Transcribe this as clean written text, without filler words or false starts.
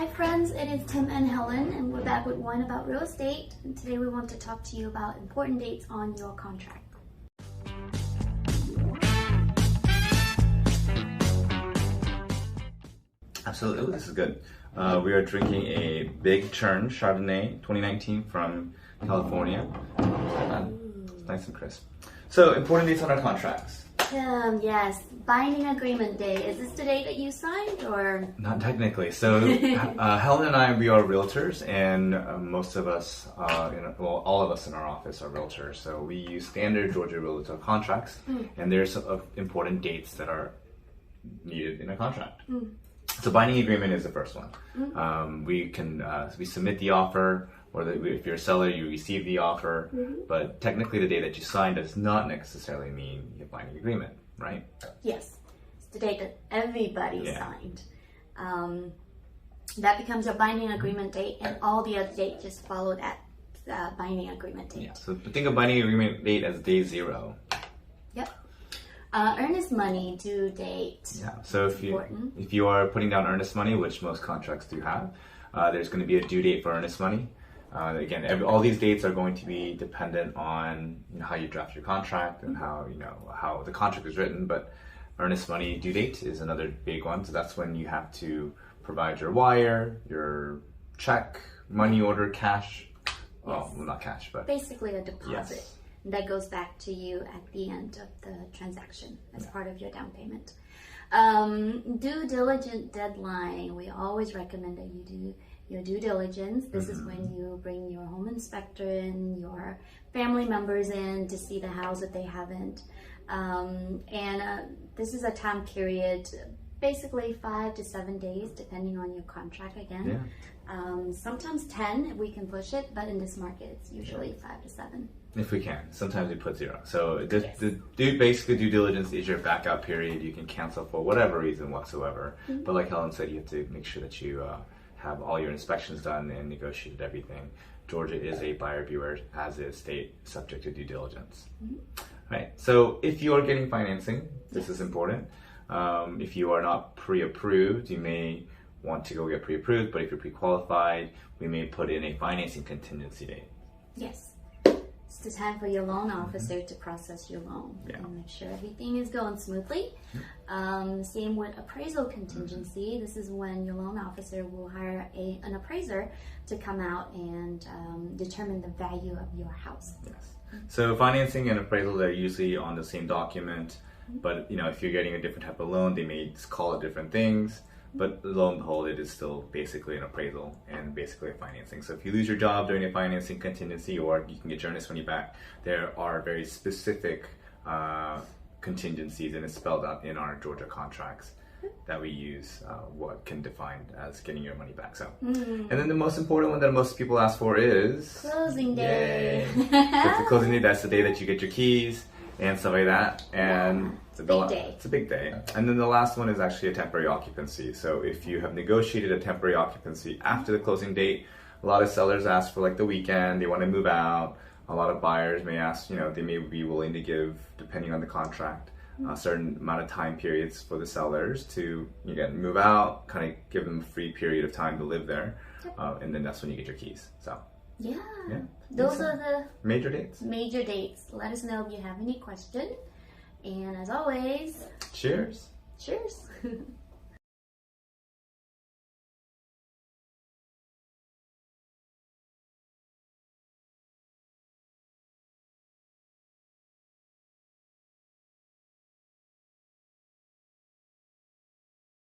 Hi friends, it is Tim and Helen, and we're back with one about real estate. And today we want to talk to you about important dates on your contract. Absolutely, this is good. We are drinking a Big Churn Chardonnay 2019 from California. It's nice and crisp. So, important dates on our contracts. Yes, binding agreement day. Is this the date that you signed, or? Not technically. So, Helen and I, we are realtors, and most of us, all of us in our office are realtors. So, we use standard Georgia realtor contracts, and there's important dates that are needed in a contract. So, binding agreement is the first one. We submit the offer, or if you're a seller, you receive the offer, but technically the day that you sign does not necessarily mean you have binding agreement, right? Yes, it's the date that everybody signed. That becomes your binding agreement date, and all the other dates just follow that binding agreement date. Yeah, so think of binding agreement date as day zero. Yep. Earnest money due date. Yeah, so if you are putting down earnest money, which most contracts do have, there's going to be a due date for earnest money. Again, all these dates are going to be dependent on how you draft your contract and how the contract is written. But earnest money due date is another big one. So that's when you have to provide your wire, your check, money order, cash. Well, not cash, but basically a deposit. Yes. That goes back to you at the end of the transaction as part of your down payment. Due diligence deadline. We always recommend that you do your due diligence. This is when you bring your home inspector in, your family members in to see the house if they haven't. This is a time period, basically 5 to 7 days, depending on your contract again. Yeah. Sometimes 10 if we can push it, but in this market it's usually 5 to 7. If we can. Sometimes we put 0. So basically due diligence is your backup period. You can cancel for whatever reason whatsoever. But like Helen said, you have to make sure that you have all your inspections done and negotiated everything. Georgia is a buyer beware as is state subject to due diligence. Right. So if you are getting financing, this is important. If you are not pre-approved, you may want to go get pre-approved, but if you're pre-qualified, we may put in a financing contingency date. Yes. It's the time for your loan officer to process your loan and make sure everything is going smoothly. Same with appraisal contingency. This is when your loan officer will hire an appraiser to come out and determine the value of your house. Yes. So financing and appraisal, they're usually on the same document, but if you're getting a different type of loan, they may call it different things. But lo and behold, it is still basically an appraisal and basically a financing. So if you lose your job during a financing contingency, or you can get your earnest money back, there are very specific contingencies, and it's spelled out in our Georgia contracts that we use what can define as getting your money back. So, and then the most important one that most people ask for is closing day. It's the closing day. That's the day that you get your keys and stuff like that. And it's a big day. It's a big day. And then the last one is actually a temporary occupancy. So if you have negotiated a temporary occupancy after the closing date, a lot of sellers ask for like the weekend, they want to move out. A lot of buyers may ask, they may be willing to give, depending on the contract, a certain amount of time periods for the sellers to, again, move out, kind of give them a free period of time to live there. And then that's when you get your keys. So. Yeah. Those are the major dates. Major dates. Let us know if you have any questions. And as always, cheers. Cheers.